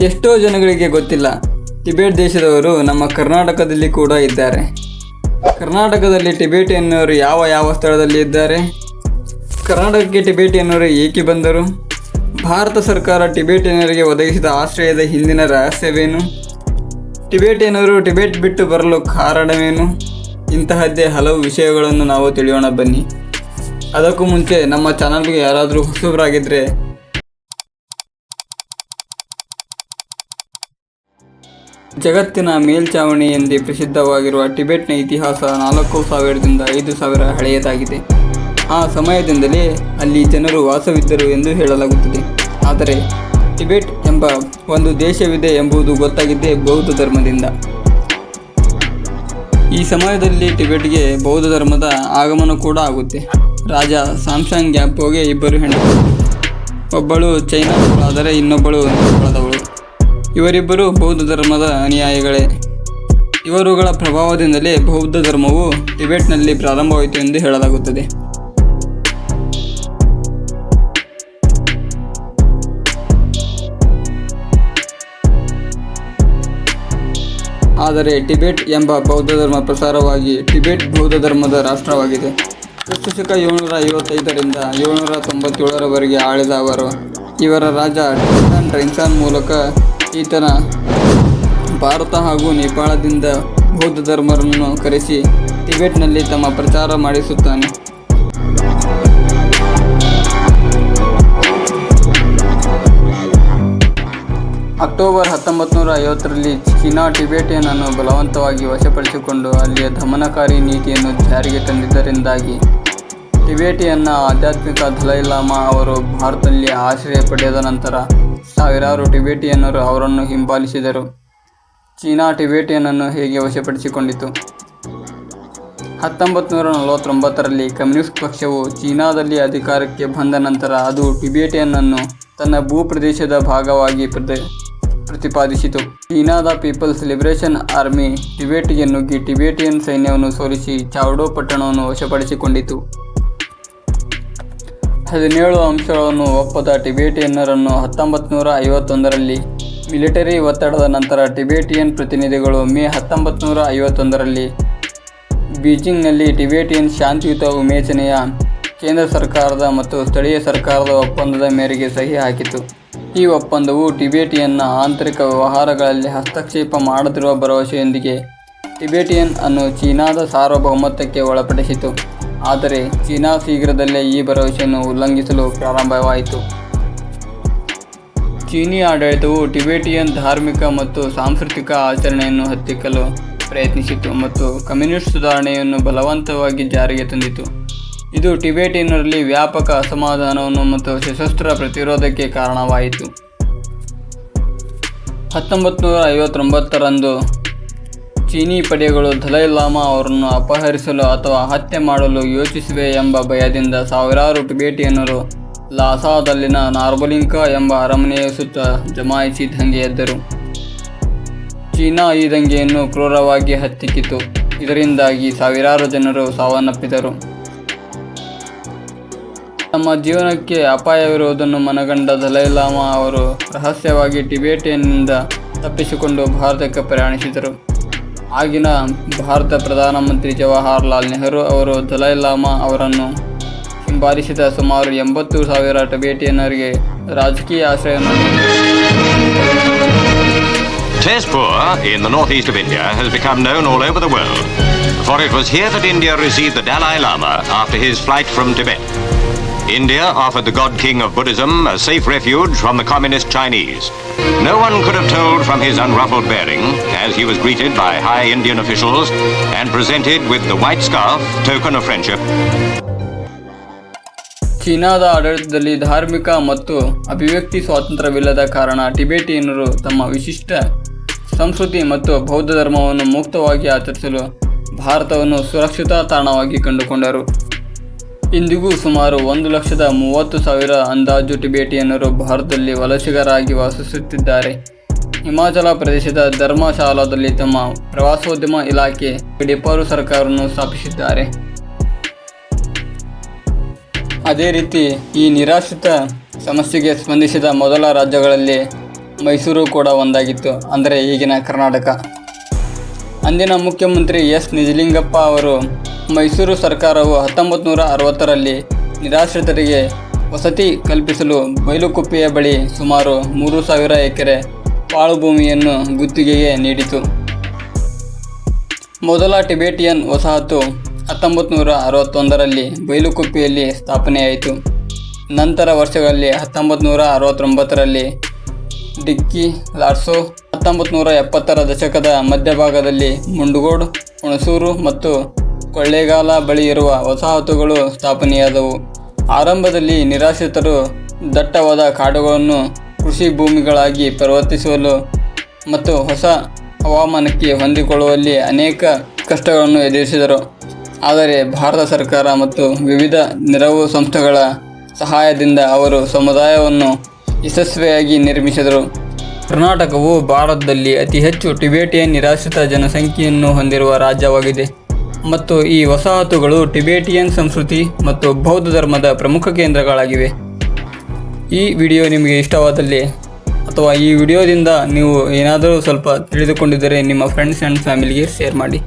ಎಷ್ಟೋ ಜನಗಳಿಗೆ ಗೊತ್ತಿಲ್ಲ, ಟಿಬೆಟ್ ದೇಶದವರು ನಮ್ಮ ಕರ್ನಾಟಕದಲ್ಲಿ ಕೂಡ ಇದ್ದಾರೆ. ಕರ್ನಾಟಕದಲ್ಲಿ ಟಿಬೆಟಿಯನ್ನರು ಯಾವ ಯಾವ ಸ್ಥಳದಲ್ಲಿ ಇದ್ದಾರೆ? ಕರ್ನಾಟಕಕ್ಕೆ ಟಿಬೆಟಿಯನ್ನರು ಏಕೆ ಬಂದರು? ಭಾರತ ಸರ್ಕಾರ ಟಿಬೆಟಿಯನ್ನರಿಗೆ ಒದಗಿಸಿದ ಆಶ್ರಯದ ಹಿಂದಿನ ರಹಸ್ಯವೇನು? ಟಿಬೆಟಿಯನ್ನರು ಟಿಬೆಟ್ ಬಿಟ್ಟು ಬರಲು ಕಾರಣವೇನು? ಇಂತಹದ್ದೇ ಹಲವು ವಿಷಯಗಳನ್ನು ನಾವು ತಿಳಿಯೋಣ ಬನ್ನಿ. ಅದಕ್ಕೂ ಮುಂಚೆ ನಮ್ಮ ಚಾನಲ್ಗೆ ಯಾರಾದರೂ ಹೊಸಬರಾಗಿದ್ದರೆ ಜಗತ್ತಿನ ಮೇಲ್ಛಾವಣಿ ಎಂದೇ ಪ್ರಸಿದ್ಧವಾಗಿರುವ ಟಿಬೆಟ್ನ ಇತಿಹಾಸ 4000ದಿಂದ 5000 ಹಳೆಯದಾಗಿದೆ. ಆ ಸಮಯದಿಂದಲೇ ಅಲ್ಲಿ ಜನರು ವಾಸವಿದ್ದರು ಎಂದು ಹೇಳಲಾಗುತ್ತದೆ. ಆದರೆ ಟಿಬೆಟ್ ಎಂಬ ಒಂದು ದೇಶವಿದೆ ಎಂಬುದು ಗೊತ್ತಾಗಿದ್ದೇ ಬೌದ್ಧ ಧರ್ಮದಿಂದ. ಈ ಸಮಯದಲ್ಲಿ ಟಿಬೆಟ್ಗೆ ಬೌದ್ಧ ಧರ್ಮದ ಆಗಮನ ಕೂಡ ಆಗುತ್ತೆ. ರಾಜ ಸಾಮ್ಶಾಂಗ್ ಗ್ಯಾಪೋಗೆ 2 ಹೆಂಡತಿಯರು. ಒಬ್ಬಳು ಚೈನಾದವಳಾದರೆ ಇನ್ನೊಬ್ಬಳು ನೇಪಾಳದವಳು. ಇವರಿಬ್ಬರು ಬೌದ್ಧ ಧರ್ಮದ ಅನುಯಾಯಿಗಳೇ. ಇವರುಗಳ ಪ್ರಭಾವದಿಂದಲೇ ಬೌದ್ಧ ಧರ್ಮವು ಟಿಬೆಟ್ನಲ್ಲಿ ಪ್ರಾರಂಭವಾಯಿತು ಎಂದು ಹೇಳಲಾಗುತ್ತದೆ. ಆದರೆ ಟಿಬೆಟ್ ಎಂಬ ಬೌದ್ಧ ಧರ್ಮ ಪ್ರಸಾರವಾಗಿ ಟಿಬೆಟ್ ಬೌದ್ಧ ಧರ್ಮದ ರಾಷ್ಟ್ರವಾಗಿದೆ. ಕ್ರಿಸ್ತಶಕ 755ರಿಂದ 797ರವರೆಗೆ ಆಳಿದ ಇವರ ರಾಜ ಡ್ರೈನ್ಸಾನ್ ಮೂಲಕ ಈತನ ಭಾರತ ಹಾಗೂ ನೇಪಾಳದಿಂದ ಬೌದ್ಧ ಧರ್ಮರನ್ನು ಕರೆಸಿ ಟಿಬೆಟ್ನಲ್ಲಿ ತಮ್ಮ ಪ್ರಚಾರ ಮಾಡಿಸುತ್ತಾನೆ. ಅಕ್ಟೋಬರ್ 1950ರಲ್ಲಿ ಚೀನಾ ಟಿಬೆಟಿಯನ್ನನ್ನು ಬಲವಂತವಾಗಿ ವಶಪಡಿಸಿಕೊಂಡು ಅಲ್ಲಿಯ ದಮನಕಾರಿ ನೀತಿಯನ್ನು ಜಾರಿಗೆ ತಂದಿದ್ದರಿಂದಾಗಿ ಟಿಬೆಟಿಯನ್ನ ಆಧ್ಯಾತ್ಮಿಕ ದಲೈ ಲಾಮಾ ಅವರು ಭಾರತದಲ್ಲಿ ಆಶ್ರಯ ಪಡೆದ ನಂತರ ಸಾವಿರಾರು ಟಿಬೆಟಿಯನ್ನರು ಅವರನ್ನು ಹಿಂಬಾಲಿಸಿದರು. ಚೀನಾ ಟಿಬೆಟಿಯನ್ನನ್ನು ಹೇಗೆ ವಶಪಡಿಸಿಕೊಂಡಿತು? 1949ರಲ್ಲಿ ಕಮ್ಯುನಿಸ್ಟ್ ಪಕ್ಷವು ಚೀನಾದಲ್ಲಿ ಅಧಿಕಾರಕ್ಕೆ ಬಂದ ನಂತರ ಅದು ಟಿಬೆಟಿಯನ್ನನ್ನು ತನ್ನ ಭೂಪ್ರದೇಶದ ಭಾಗವಾಗಿ ಪ್ರತಿಪಾದಿಸಿತು. ಚೀನಾದ ಪೀಪಲ್ಸ್ ಲಿಬರೇಷನ್ ಆರ್ಮಿ ಟಿಬೆಟ್ಗೆ ನುಗ್ಗಿ ಟಿಬೆಟಿಯನ್ ಸೈನ್ಯವನ್ನು ಸೋಲಿಸಿ ಚಾವ್ಡೋ ಪಟ್ಟಣವನ್ನು ವಶಪಡಿಸಿಕೊಂಡಿತು. 17 ಅಂಶಗಳನ್ನು ಒಪ್ಪದ ಟಿಬೆಟಿಯನ್ನರನ್ನು 1951ರಲ್ಲಿ ಮಿಲಿಟರಿ ಒತ್ತಡದ ನಂತರ ಟಿಬೆಟಿಯನ್ ಪ್ರತಿನಿಧಿಗಳು ಮೇ 1951ರಲ್ಲಿ ಬೀಜಿಂಗ್ನಲ್ಲಿ ಟಿಬೆಟಿಯನ್ ಶಾಂತಿಯುತ ವಿಮೋಚನೆಯ ಕೇಂದ್ರ ಸರ್ಕಾರದ ಮತ್ತು ಸ್ಥಳೀಯ ಸರ್ಕಾರದ ಒಪ್ಪಂದದ ಮೇರೆಗೆ ಸಹಿ ಹಾಕಿತು. ಈ ಒಪ್ಪಂದವು ಟಿಬೆಟಿಯನ್ನ ಆಂತರಿಕ ವ್ಯವಹಾರಗಳಲ್ಲಿ ಹಸ್ತಕ್ಷೇಪ ಮಾಡದಿರುವ ಭರವಸೆಯೊಂದಿಗೆ ಟಿಬೆಟಿಯನ್ ಅನ್ನು ಚೀನಾದ ಸಾರ್ವಭೌಮತ್ವಕ್ಕೆ ಒಳಪಡಿಸಿತು. ಆದರೆ ಚೀನಾ ಶೀಘ್ರದಲ್ಲೇ ಈ ಭರವಸೆಯನ್ನು ಉಲ್ಲಂಘಿಸಲು ಪ್ರಾರಂಭವಾಯಿತು. ಚೀನಿ ಆಡಳಿತವು ಟಿಬೆಟಿಯನ್ ಧಾರ್ಮಿಕ ಮತ್ತು ಸಾಂಸ್ಕೃತಿಕ ಆಚರಣೆಯನ್ನು ಹತ್ತಿಕ್ಕಲು ಪ್ರಯತ್ನಿಸಿತು ಮತ್ತು ಕಮ್ಯುನಿಸ್ಟ್ ಸುಧಾರಣೆಯನ್ನು ಬಲವಂತವಾಗಿ ಜಾರಿಗೆ ತಂದಿತು. ಇದು ಟಿಬೆಟಿಯನ್ನರಲ್ಲಿ ವ್ಯಾಪಕ ಅಸಮಾಧಾನವನ್ನು ಮತ್ತು ಸಶಸ್ತ್ರ ಪ್ರತಿರೋಧಕ್ಕೆ ಕಾರಣವಾಯಿತು. 1959ರಂದು ಚೀನಿ ಪಡೆಗಳು ದಲೈ ಲಾಮಾ ಅವರನ್ನು ಅಪಹರಿಸಲು ಅಥವಾ ಹತ್ಯೆ ಮಾಡಲು ಯೋಚಿಸಿವೆ ಎಂಬ ಭಯದಿಂದ ಸಾವಿರಾರು ಟಿಬೆಟಿಯನ್ನರು ಲಾಸಾದಲ್ಲಿನ ನಾರ್ಬೋಲಿಂಕಾ ಎಂಬ ಅರಮನೆಯ ಸುತ್ತ ಜಮಾಯಿಸಿ ದಂಗೆ ಎದ್ದರು. ಚೀನಾ ಈ ದಂಗೆಯನ್ನು ಕ್ರೂರವಾಗಿ ಹತ್ತಿಕ್ಕಿತು. ಇದರಿಂದಾಗಿ ಸಾವಿರಾರು ಜನರು ಸಾವನ್ನಪ್ಪಿದರು. ತಮ್ಮ ಜೀವನಕ್ಕೆ ಅಪಾಯವಿರುವುದನ್ನು ಮನಗಂಡ ದಲೈ ಲಾಮಾ ಅವರು ರಹಸ್ಯವಾಗಿ ಟಿಬೆಟಿಯನ್ನಿಂದ ತಪ್ಪಿಸಿಕೊಂಡು ಭಾರತಕ್ಕೆ ಪ್ರಯಾಣಿಸಿದರು. ಆಗಿನ ಭಾರತ ಪ್ರಧಾನಮಂತ್ರಿ ಜವಾಹರಲಾಲ್ ನೆಹರು ಅವರು ದಲೈ ಲಾಮಾ ಅವರನ್ನು ಹಿಂಬಾಲಿಸಿದ ಸುಮಾರು 80,000 ಟಿಬೆಟಿಯನ್ನರಿಗೆ ರಾಜಕೀಯ ಆಶ್ರಯವನ್ನು Tezpur in the northeast of India has become known all over the world, for it was here that India received the Dalai Lama after his flight from Tibet. India offered the God King of Buddhism a safe refuge from the communist Chinese. No one could have told from his unruffled bearing, as he was greeted by high Indian officials and presented with the white scarf, token of friendship. ಚೀನಾದ ಆಡಳಿತದಲ್ಲಿ ಧಾರ್ಮಿಕ ಮತ್ತು ಅಭಿವ್ಯಕ್ತಿ ಸ್ವಾತಂತ್ರ್ಯವಿಲ್ಲದ ಕಾರಣ ಟಿಬೆಟಿಯನ್ನರು ತಮ್ಮ ವಿಶಿಷ್ಟ ಸಂಸ್ಕೃತಿ ಮತ್ತು ಬೌದ್ಧ ಧರ್ಮವನ್ನು ಮುಕ್ತವಾಗಿ ಆಚರಿಸಲು ಭಾರತವನ್ನು ಸುರಕ್ಷಿತ ತಾಣವಾಗಿ ಕಂಡುಕೊಂಡರು. ಇಂದಿಗೂ ಸುಮಾರು 1,30,000 ಅಂದಾಜು ಟಿಬೆಟಿಯನ್ನರು ಭಾರತದಲ್ಲಿ ವಲಸಿಗರಾಗಿ ವಾಸಿಸುತ್ತಿದ್ದಾರೆ. ಹಿಮಾಚಲ ಪ್ರದೇಶದ ಧರ್ಮಶಾಲಾದಲ್ಲಿ ತಮ್ಮ ಪ್ರವಾಸೋದ್ಯಮ ಇಲಾಖೆ ಡಿಪಾರು ಸರ್ಕಾರವನ್ನು ಸ್ಥಾಪಿಸಿದ್ದಾರೆ. ಅದೇ ರೀತಿ ಈ ನಿರಾಶ್ರಿತ ಸಮಸ್ಯೆಗೆ ಸ್ಪಂದಿಸಿದ ಮೊದಲ ರಾಜ್ಯಗಳಲ್ಲಿ ಮೈಸೂರು ಕೂಡ ಒಂದಾಗಿತ್ತು, ಅಂದರೆ ಈಗಿನ ಕರ್ನಾಟಕ. ಅಂದಿನ ಮುಖ್ಯಮಂತ್ರಿ ಎಸ್ ನಿಜಲಿಂಗಪ್ಪ ಅವರು ಮೈಸೂರು ಸರ್ಕಾರವು 1960ರಲ್ಲಿ ನಿರಾಶ್ರಿತರಿಗೆ ವಸತಿ ಕಲ್ಪಿಸಲು ಬೈಲುಕುಪ್ಪೆಯ ಬಳಿ ಸುಮಾರು 3,000 ಎಕರೆ ಪಾಳು ಭೂಮಿಯನ್ನು ಗುತ್ತಿಗೆಗೆ ನೀಡಿತು. ಮೊದಲ ಟಿಬೆಟಿಯನ್ ವಸಾಹತು 1961ರಲ್ಲಿ ಬೈಲುಕುಪ್ಪೆಯಲ್ಲಿ ಸ್ಥಾಪನೆಯಾಯಿತು. ನಂತರ ವರ್ಷಗಳಲ್ಲಿ 1969ರಲ್ಲಿ ಡಿಕ್ಕಿ ಲಾರ್ಸೋ, 1970ರ ದಶಕದ ಮಧ್ಯಭಾಗದಲ್ಲಿ ಮುಂಡಗೋಡ್, ಹುಣಸೂರು ಮತ್ತು ಕೊಳ್ಳೇಗಾಲ ಬಳಿ ಇರುವ ವಸಾಹತುಗಳು ಸ್ಥಾಪನೆಯಾದವು. ಆರಂಭದಲ್ಲಿ ನಿರಾಶ್ರಿತರು ದಟ್ಟವಾದ ಕಾಡುಗಳನ್ನು ಕೃಷಿ ಭೂಮಿಗಳಾಗಿ ಪರಿವರ್ತಿಸಲು ಮತ್ತು ಹೊಸ ಹವಾಮಾನಕ್ಕೆ ಹೊಂದಿಕೊಳ್ಳುವಲ್ಲಿ ಅನೇಕ ಕಷ್ಟಗಳನ್ನು ಎದುರಿಸಿದರು. ಆದರೆ ಭಾರತ ಸರ್ಕಾರ ಮತ್ತು ವಿವಿಧ ನೆರವು ಸಂಸ್ಥೆಗಳ ಸಹಾಯದಿಂದ ಅವರು ಸಮುದಾಯವನ್ನು ಯಶಸ್ವಿಯಾಗಿ ನಿರ್ಮಿಸಿದರು. ಕರ್ನಾಟಕವು ಭಾರತದಲ್ಲಿ ಅತಿ ಹೆಚ್ಚು ಟಿಬೆಟಿಯನ್ ನಿರಾಶ್ರಿತ ಜನಸಂಖ್ಯೆಯನ್ನು ಹೊಂದಿರುವ ರಾಜ್ಯವಾಗಿದೆ ಮತ್ತು ಈ ವಸಾಹತುಗಳು ಟಿಬೆಟಿಯನ್ ಸಂಸ್ಕೃತಿ ಮತ್ತು ಬೌದ್ಧ ಧರ್ಮದ ಪ್ರಮುಖ ಕೇಂದ್ರಗಳಾಗಿವೆ. ಈ ವಿಡಿಯೋ ನಿಮಗೆ ಇಷ್ಟವಾದಲ್ಲಿ ಅಥವಾ ಈ ವಿಡಿಯೋದಿಂದ ನೀವು ಏನಾದರೂ ಸ್ವಲ್ಪ ತಿಳಿದುಕೊಂಡಿದ್ದರೆ ನಿಮ್ಮ ಫ್ರೆಂಡ್ಸ್ ಆ್ಯಂಡ್ ಫ್ಯಾಮಿಲಿಗೆ ಶೇರ್ ಮಾಡಿ.